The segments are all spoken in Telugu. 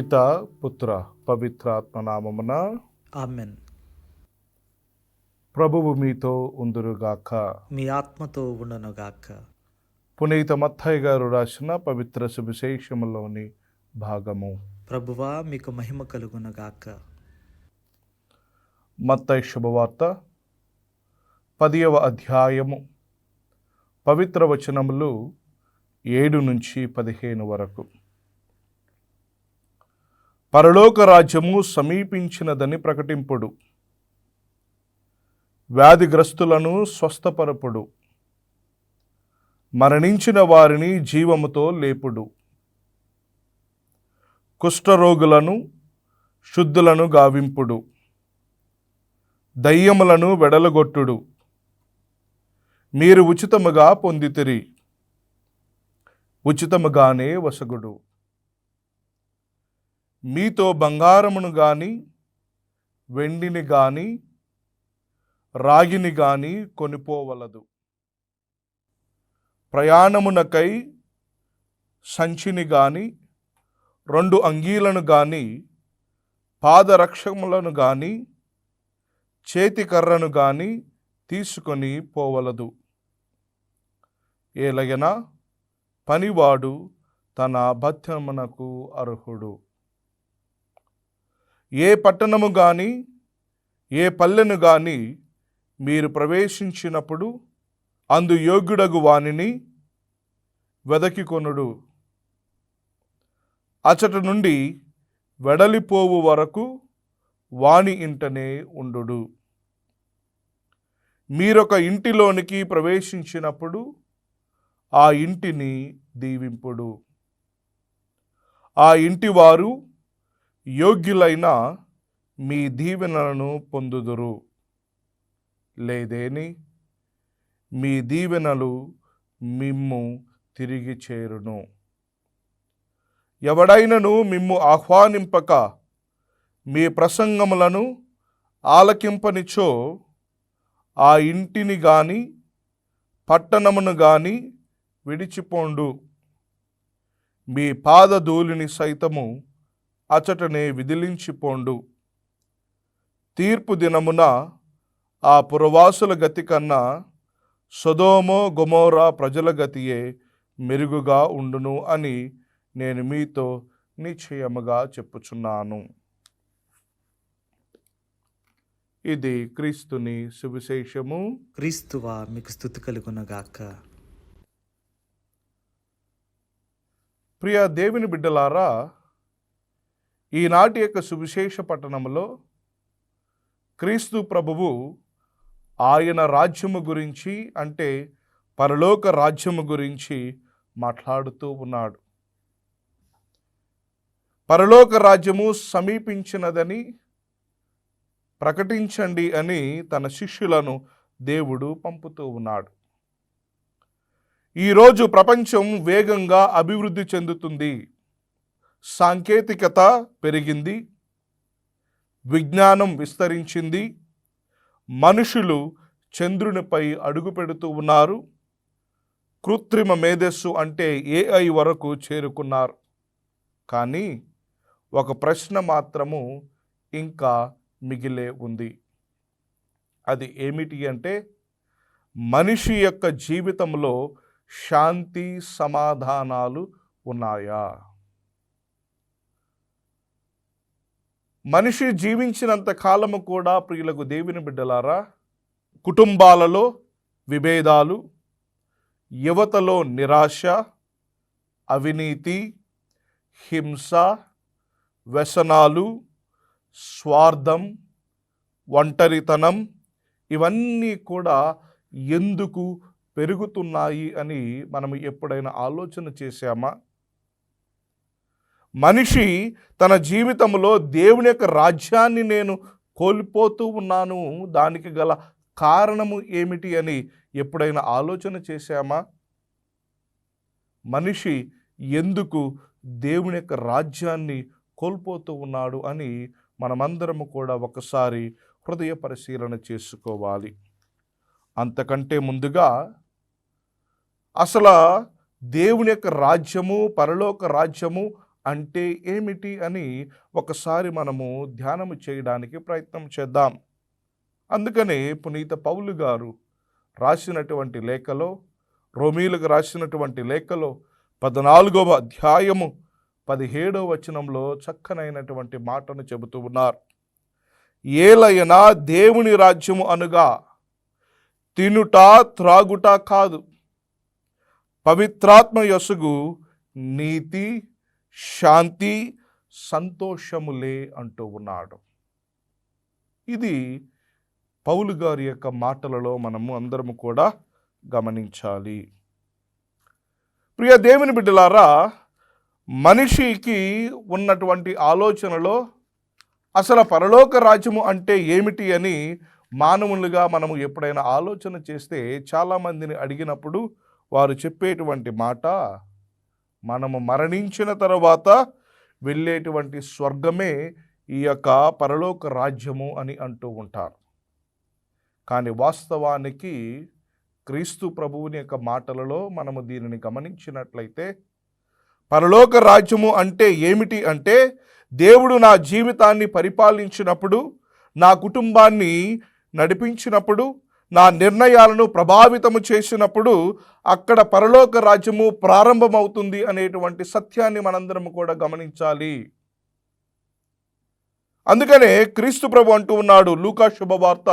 పిత పుత్ర పవిత్రాత్మ నామమున ఆమెన్. ప్రభువు మీతో ఉందురుగాక. మీ ఆత్మతో ఉండనుగాక. పునీత మత్తయి గారు రాసిన పవిత్ర సువిశేషములోని భాగము. ప్రభువా మీకు మహిమ కలుగునుగాక. మత్తయి శుభవార్త 10వ అధ్యాయము పవిత్ర వచనములు 7 నుంచి 15 వరకు. పరలోక రాజ్యము సమీపించినదని ప్రకటింపుడు, వ్యాధిగ్రస్తులను స్వస్థపరపుడు, మరణించిన వారిని జీవముతో లేపుడు, కుష్ఠరోగులను శుద్ధులను గావింపుడు, దయ్యములను వెడలగొట్టుడు. మీరు ఉచితముగా పొందితిరి, ఉచితముగానే వసగుడు. మీతో బంగారమును గాని వెండిని గాని రాగిని గాని కొనిపోవలదు. ప్రయాణమునకై సంచిని గాని 2 అంగీలను గాని పాదరక్షములను గాని చేతికర్రను గాని తీసుకొని పోవలదు. ఏలయన పనివాడు తన భత్యమునకు అర్హుడు. ఏ పట్టణము గాని ఏ పల్లెను గాని మీరు ప్రవేశించినప్పుడు అందు యోగ్యుడగు వానిని వెదకికొనుడు. అచట నుండి వెడలిపోవు వరకు వాని ఇంటనే ఉండుడు. మీరొక ఇంటిలోనికి ప్రవేశించినప్పుడు ఆ ఇంటిని దీవింపుడు. ఆ ఇంటివారు యోగ్యులైన మీ దీవెనలను పొందుదురు. లేదేని మీ దీవెనలు మిమ్ము తిరిగి చేరును. ఎవడైనను మిమ్ము ఆహ్వానింపక మీ ప్రసంగములను ఆలకింపనిచో ఆ ఇంటిని గాని పట్టణమును గాని విడిచిపోండు. మీ పాదధూళిని సైతము అచటనే విదిలించిపోండు. తీర్పు దినమున ఆ పురవాసుల గతి కన్నా సొదొమ గొమొర్రా ప్రజల గతియే మెరుగుగా ఉండును అని నేను మీతో నిశ్చయముగా చెప్పుచున్నాను. ఇది క్రీస్తుని సువిశేషము. క్రీస్తువా మీకు స్తుతి కలుగునుగాక. ప్రియ దేవుని బిడ్డలారా, ఈనాటి యొక్క సువిశేష పట్టణంలో క్రీస్తు ప్రభువు ఆయన రాజ్యము గురించి, అంటే పరలోక రాజ్యము గురించి మాట్లాడుతూ ఉన్నాడు. పరలోక రాజ్యము సమీపించినదని ప్రకటించండి అని తన శిష్యులను దేవుడు పంపుతూ ఉన్నాడు. ఈరోజు ప్రపంచం వేగంగా అభివృద్ధి చెందుతుంది. సాంకేతికత పెరిగింది, విజ్ఞానం విస్తరించింది, మనుషులు చంద్రునిపై అడుగు పెడుతూ ఉన్నారు, కృత్రిమ మేధస్సు అంటే AI వరకు చేరుకున్నారు. కానీ ఒక ప్రశ్న మాత్రము ఇంకా మిగిలే ఉంది. అది ఏమిటి అంటే, మనిషి యొక్క జీవితంలో శాంతి సమాధానాలు ఉన్నాయా? మనిషి జీవించినంత కాలము కూడా ప్రియులకు దేవుని బిడ్డలారా, కుటుంబాలలో విభేదాలు, యువతలో నిరాశ, అవినీతి, హింస, వ్యసనాలు, స్వార్థం, ఒంటరితనం, ఇవన్నీ కూడా ఎందుకు పెరుగుతున్నాయి అని మనం ఎప్పుడైనా ఆలోచన చేశామా? మనిషి తన జీవితంలో దేవుని యొక్క రాజ్యాన్ని నేను కోల్పోతూ ఉన్నాను, దానికి గల కారణము ఏమిటి అని ఎప్పుడైనా ఆలోచన చేశామా? మనిషి ఎందుకు దేవుని యొక్క రాజ్యాన్ని కోల్పోతూ ఉన్నాడు అని మనమందరము కూడా ఒకసారి హృదయ పరిశీలన చేసుకోవాలి. అంతకంటే ముందుగా అసలు దేవుని యొక్క రాజ్యము, పరలోక రాజ్యము అంటే ఏమిటి అని ఒకసారి మనము ధ్యానము చేయడానికి ప్రయత్నం చేద్దాం. అందుకనే పునీత పౌలు గారు రాసినటువంటి లేఖలో, రోమీలకు రాసినటువంటి లేఖలో 14వ అధ్యాయము 17వ వచనంలో చక్కనైనటువంటి మాటను చెబుతూ ఉన్నారు. ఏలయనా దేవుని రాజ్యము అనగా తినుట త్రాగుట కాదు, పవిత్రాత్మ యొసుగు నీతి, శాంతి, సంతోషములే అంటూ ఉన్నాడు. ఇది పౌలు గారి యొక్క మాటలలో మనము అందరము కూడా గమనించాలి. ప్రియ దేవుని బిడ్డలారా, మనిషికి ఉన్నటువంటి ఆలోచనలో అసలు పరలోక రాజ్యము అంటే ఏమిటి అని మానవులుగా మనము ఎప్పుడైనా ఆలోచన చేస్తే చాలామందిని అడిగినప్పుడు వారు చెప్పేటువంటి మాట, మనము మరణించిన తర్వాత వెళ్ళేటువంటి స్వర్గమే ఈ యొక్క పరలోక రాజ్యము అని అంటూ ఉంటారు. కానీ వాస్తవానికి క్రీస్తు ప్రభువుని యొక్క మాటలలో మనము దీనిని గమనించినట్లయితే, పరలోక రాజ్యము అంటే ఏమిటి అంటే, దేవుడు నా జీవితాన్ని పరిపాలించినప్పుడు, నా కుటుంబాన్ని నడిపించినప్పుడు, నా నిర్ణయాలను ప్రభావితము చేసినప్పుడు అక్కడ పరలోక రాజ్యము ప్రారంభమవుతుంది అనేటువంటి సత్యాన్ని మనందరం కూడా గమనించాలి. అందుకనే క్రీస్తు ప్రభు అంటూ ఉన్నాడు లూకా శుభవార్త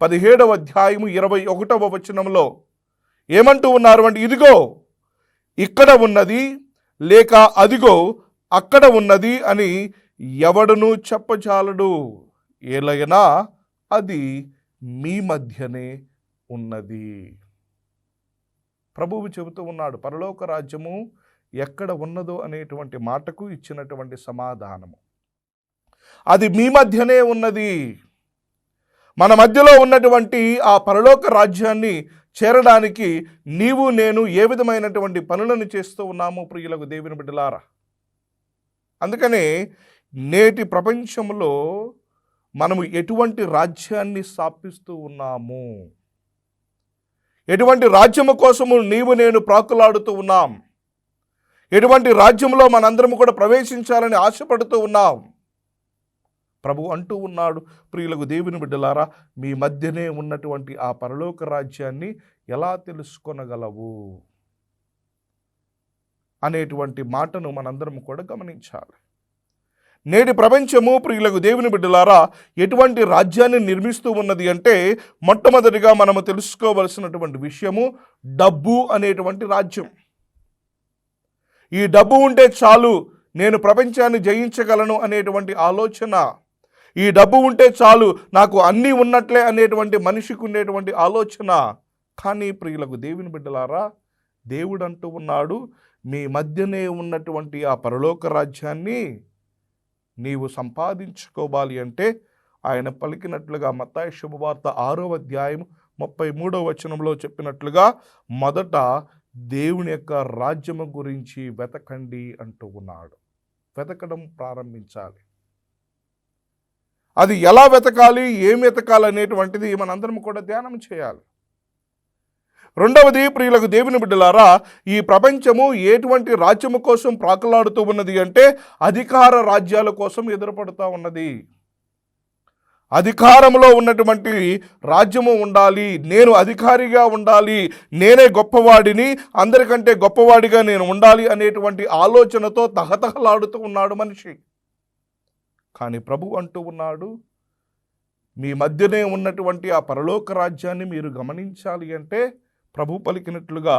17వ అధ్యాయము 21వ వచనంలో ఏమంటూ ఉన్నారు అంటే, ఇదిగో ఇక్కడ ఉన్నది, లేక అదిగో అక్కడ ఉన్నది అని ఎవడునూ చెప్పజాలడు, ఏలైనా అది మీ మధ్యనే ఉన్నది. ప్రభువు చెబుతూ ఉన్నాడు పరలోక రాజ్యము ఎక్కడ ఉన్నదో అనేటువంటి మాటకు ఇచ్చినటువంటి సమాధానము, అది మీ మధ్యనే ఉన్నది. మన మధ్యలో ఉన్నటువంటి ఆ పరలోక రాజ్యాన్ని చేరడానికి నీవు నేను ఏ విధమైనటువంటి పనులను చేస్తూ ఉన్నాము ప్రియులకు దేవుని బిడ్డలారా. అందుకనే నేటి ప్రపంచంలో మనము ఎటువంటి రాజ్యాన్ని స్థాపిస్తూ ఉన్నాము, ఎటువంటి రాజ్యము కోసము నీవు నేను ప్రాకులాడుతూ ఉన్నాం, ఎటువంటి రాజ్యంలో మనందరం కూడా ప్రవేశించాలని ఆశపడుతూ ఉన్నాం. ప్రభు అంటూ ఉన్నాడు, ప్రియులకు దేవుని బిడ్డలారా, మీ మధ్యనే ఉన్నటువంటి ఆ పరలోక రాజ్యాన్ని ఎలా తెలుసుకొనగలవు అనేటువంటి మాటను మనందరం కూడా గమనించాలి. నేటి ప్రపంచము ప్రియులకు దేవుని బిడ్డలారా ఎటువంటి రాజ్యాన్ని నిర్మిస్తూ ఉన్నది అంటే, మొట్టమొదటిగా మనము తెలుసుకోవలసినటువంటి విషయము డబ్బు అనేటువంటి రాజ్యం. ఈ డబ్బు ఉంటే చాలు, నేను ప్రపంచాన్ని జయించగలను అనేటువంటి ఆలోచన, ఈ డబ్బు ఉంటే చాలు, నాకు అన్నీ ఉన్నట్లే అనేటువంటి మనిషికి ఉండేటువంటి ఆలోచన. కానీ ప్రియులకు దేవుని బిడ్డలారా, దేవుడు అంటూ ఉన్నాడు, మీ మధ్యనే ఉన్నటువంటి ఆ పరలోక రాజ్యాన్ని నీవు సంపాదించుకోవాలి అంటే ఆయన పలికినట్లుగా మత్తయి శుభవార్త 6వ అధ్యాయం 33వ వచనంలో చెప్పినట్లుగా మొదట దేవుని యొక్క రాజ్యము గురించి వెతకండి అంటూ ఉన్నాడు. వెతకడం ప్రారంభించాలి. అది ఎలా వెతకాలి, ఏం వెతకాలి అనేటువంటిది మనందరం కూడా ధ్యానం చేయాలి. రెండవది ప్రియులకు దేవుని బిడ్డలారా, ఈ ప్రపంచము ఎటువంటి రాజ్యము కోసం ప్రాకులాడుతూ ఉన్నది అంటే అధికార రాజ్యాల కోసం ఎదురుపడుతూ ఉన్నది. అధికారంలో ఉన్నటువంటి రాజ్యము ఉండాలి, నేను అధికారిగా ఉండాలి, నేనే గొప్పవాడిని, అందరికంటే గొప్పవాడిగా నేను ఉండాలి అనేటువంటి ఆలోచనతో తహతహలాడుతూ ఉన్నాడు మనిషి. కానీ ప్రభు అంటూ ఉన్నాడు, మీ మధ్యనే ఉన్నటువంటి ఆ పరలోక రాజ్యాన్ని మీరు గమనించాలి అంటే ప్రభు పలికినట్లుగా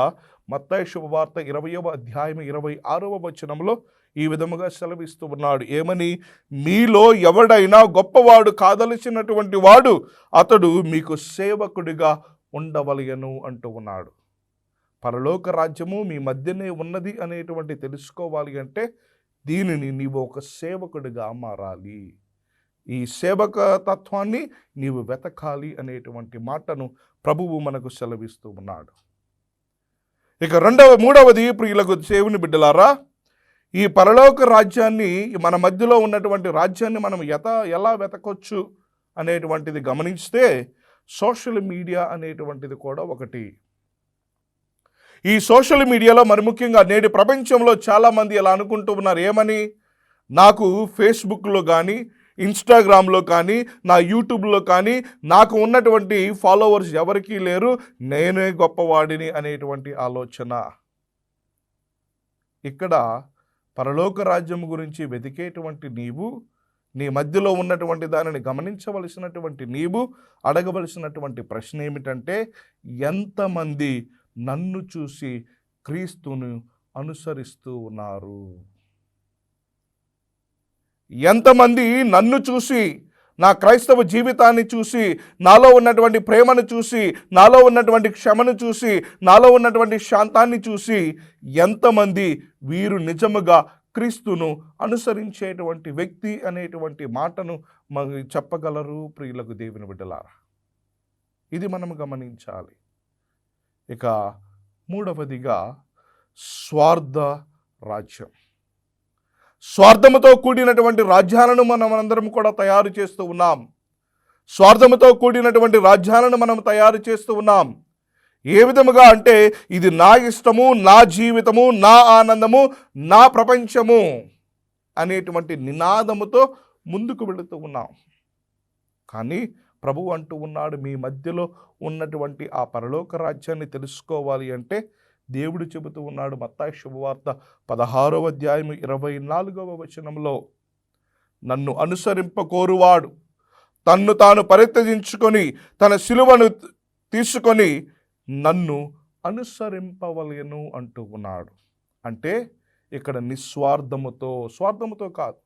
మత్తయి శుభవార్త 20వ అధ్యాయం 26వ వచనంలో ఈ విధముగా సెలవిస్తూ ఉన్నాడు. ఏమని? మీలో ఎవడైనా గొప్పవాడు కాదలిచినటువంటి వాడు అతడు మీకు సేవకుడిగా ఉండవలయను అంటూ ఉన్నాడు. పరలోక రాజ్యము మీ మధ్యనే ఉన్నది అనేటువంటి తెలుసుకోవాలి అంటే దీనిని నీవు ఒక సేవకుడిగా మారాలి, ఈ సేవక తత్వాన్ని నీవు వెతకాలి అనేటువంటి మాటను ప్రభువు మనకు సెలవిస్తూ ఉన్నాడు. ఇక మూడవది ప్రియులకు దేవుని బిడ్డలారా, ఈ పరలోక రాజ్యాన్ని, మన మధ్యలో ఉన్నటువంటి రాజ్యాన్ని మనం ఎలా వెతకొచ్చు అనేటువంటిది గమనిస్తే సోషల్ మీడియా అనేటువంటిది కూడా ఒకటి. ఈ సోషల్ మీడియాలో మరి ముఖ్యంగా నేటి ప్రపంచంలో చాలామంది ఇలా అనుకుంటూ ఉన్నారు. ఏమని? నాకు ఫేస్బుక్లో కానీ, ఇన్స్టాగ్రామ్లో కానీ, నా యూట్యూబ్లో కానీ నాకు ఉన్నటువంటి ఫాలోవర్స్ ఎవరికీ లేరు, నేనే గొప్పవాడిని అనేటువంటి ఆలోచన. ఇక్కడ పరలోక రాజ్యం గురించి వెతికేటువంటి నీవు, నీ మధ్యలో ఉన్నటువంటి దానిని గమనించవలసినటువంటి నీవు అడగవలసినటువంటి ప్రశ్న ఏమిటంటే, ఎంతమంది నన్ను చూసి క్రీస్తును అనుసరిస్తూ ఉన్నారు? ఎంతమంది నన్ను చూసి, నా క్రైస్తవ జీవితాన్ని చూసి, నాలో ఉన్నటువంటి ప్రేమను చూసి, నాలో ఉన్నటువంటి క్షమను చూసి, నాలో ఉన్నటువంటి శాంతాన్ని చూసి ఎంతమంది వీరు నిజముగా క్రీస్తును అనుసరించేటువంటి వ్యక్తి అనేటువంటి మాటను చెప్పగలరు ప్రియులకు దేవుని బిడ్డలారా? ఇది మనం గమనించాలి. ఇక మూడవదిగా స్వార్థ రాజ్యం. స్వార్థముతో కూడినటువంటి రాజ్యాలను మనమందరం కూడా తయారు చేస్తూ ఉన్నాం. స్వార్థముతో కూడినటువంటి రాజ్యాలను మనం తయారు చేస్తూ ఉన్నాం. ఏ విధముగా అంటే, ఇది నా ఇష్టము, నా జీవితము, నా ఆనందము, నా ప్రపంచము అనేటువంటి నినాదముతో ముందుకు వెళుతూ ఉన్నాం. కానీ ప్రభువు అంటూ ఉన్నాడు, మీ మధ్యలో ఉన్నటువంటి ఆ పరలోక రాజ్యాన్ని తెలుసుకోవాలి అంటే దేవుడు చెబుతూ ఉన్నాడు. మత్తయి శుభవార్త 16వ అధ్యాయము 24వ వచనంలో, నన్ను అనుసరింపకోరువాడు తన్ను తాను పరిత్యజించుకొని తన సిలువను తీసుకొని నన్ను అనుసరింపవలెను అంటూ ఉన్నాడు. అంటే ఇక్కడ స్వార్థముతో కాదు,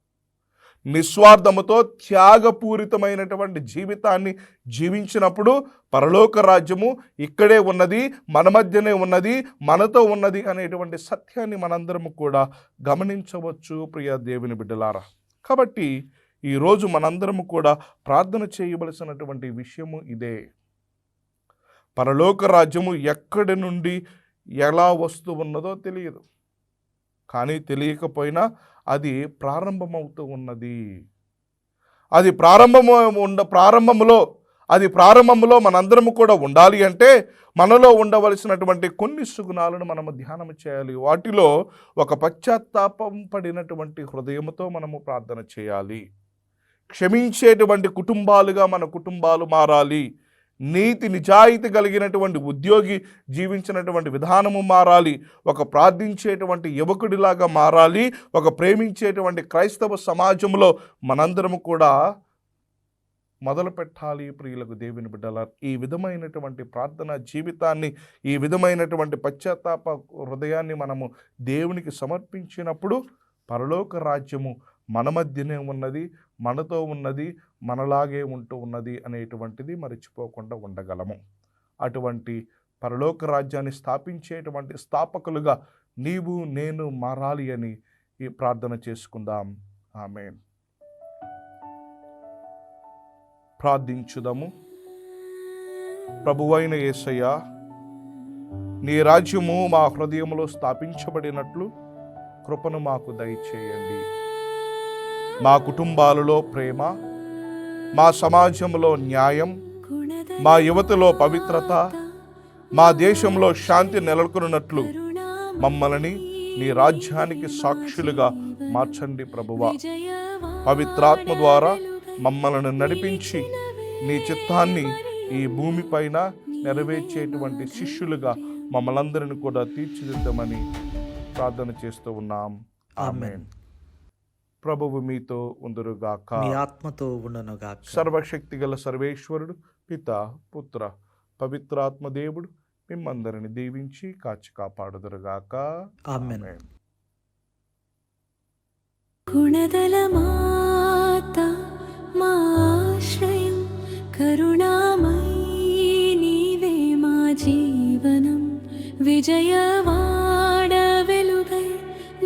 నిస్వార్థముతో త్యాగపూరితమైనటువంటి జీవితాన్ని జీవించినప్పుడు పరలోక రాజ్యము ఇక్కడే ఉన్నది, మన మధ్యనే ఉన్నది, మనతో ఉన్నది అనేటువంటి సత్యాన్ని మనందరము కూడా గమనించవచ్చు ప్రియ దేవుని బిడ్డలారా. కాబట్టి ఈరోజు మనందరము కూడా ప్రార్థన చేయవలసినటువంటి విషయము ఇదే. పరలోక రాజ్యము ఎక్కడి నుండి ఎలా వస్తూ ఉన్నదో తెలియదు, కానీ తెలియకపోయినా అది ప్రారంభమవుతూ ఉన్నది. అది ప్రారంభంలో మనందరము కూడా ఉండాలి అంటే మనలో ఉండవలసినటువంటి కొన్ని సుగుణాలను మనము ధ్యానం చేయాలి. వాటిలో ఒక పశ్చాత్తాపం పడినటువంటి హృదయముతో మనము ప్రార్థన చేయాలి. క్షమించేటువంటి కుటుంబాలుగా మన కుటుంబాలు మారాలి. నీతి నిజాయితీ కలిగినటువంటి ఉద్యోగి జీవించినటువంటి విధానము మారాలి. ఒక ప్రార్థించేటువంటి యువకుడిలాగా మారాలి. ఒక ప్రేమించేటువంటి క్రైస్తవ సమాజంలో మనందరము కూడా మొదలు పెట్టాలి ప్రియులకు దేవుని బిడ్డల. ఈ విధమైనటువంటి ప్రార్థన జీవితాన్ని, ఈ విధమైనటువంటి పశ్చాత్తాప హృదయాన్ని మనము దేవునికి సమర్పించినప్పుడు పరలోక రాజ్యము మన మధ్యనే ఉన్నది, మనతో ఉన్నది, మనలాగే ఉంటూ ఉన్నది అనేటువంటిది మరిచిపోకుండా ఉండగలము. అటువంటి పరలోక రాజ్యాన్ని స్థాపించేటువంటి స్థాపకులుగా నీవు నేను మారాలి అని ఈ ప్రార్థన చేసుకుందాం. ఆమేన్. ప్రార్థించుదాము. ప్రభువైన యేసయ్య, నీ రాజ్యము మా హృదయములో స్థాపించబడినట్లు కృపను మాకు దయచేయండి. మా కుటుంబాలలో ప్రేమ, మా సమాజంలో న్యాయం, మా యువతలో పవిత్రత, మా దేశంలో శాంతి నెలకొన్నట్లు మమ్మల్ని నీ రాజ్యానికి సాక్షులుగా మార్చండి ప్రభువా. పవిత్రాత్మ ద్వారా మమ్మల్ని నడిపించి నీ చిత్తాన్ని ఈ భూమిపైన నెరవేర్చేటువంటి శిష్యులుగా మమ్మల్ందరిని కూడా తీర్చిదిద్దమని ప్రార్థన చేస్తూ ఉన్నాం. ఆమేన్. ప్రభువు మీతో ఉందురుగాక, మీ ఆత్మతో ఉండునుగాక. సర్వశక్తి గల సర్వేశ్వరుడు పిత, పుత్ర, పవిత్రాత్మ దేవుడు మిమ్మందరిని దీవించి కాచి కాపాడుదురుగాక. ఆమేన్. గుణదల మాత మా ఆశ్రయం, కరుణామయీ నీవే మా జీవనం, విజయవాడ వెలుగై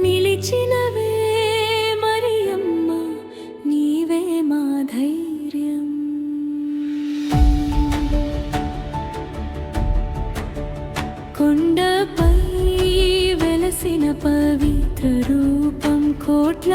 నిలిచినవే మరియమ్మ, నీవే మా ధైర్యం. కొండపై వెలసిన పవిత్ర రూపం, కోట్ల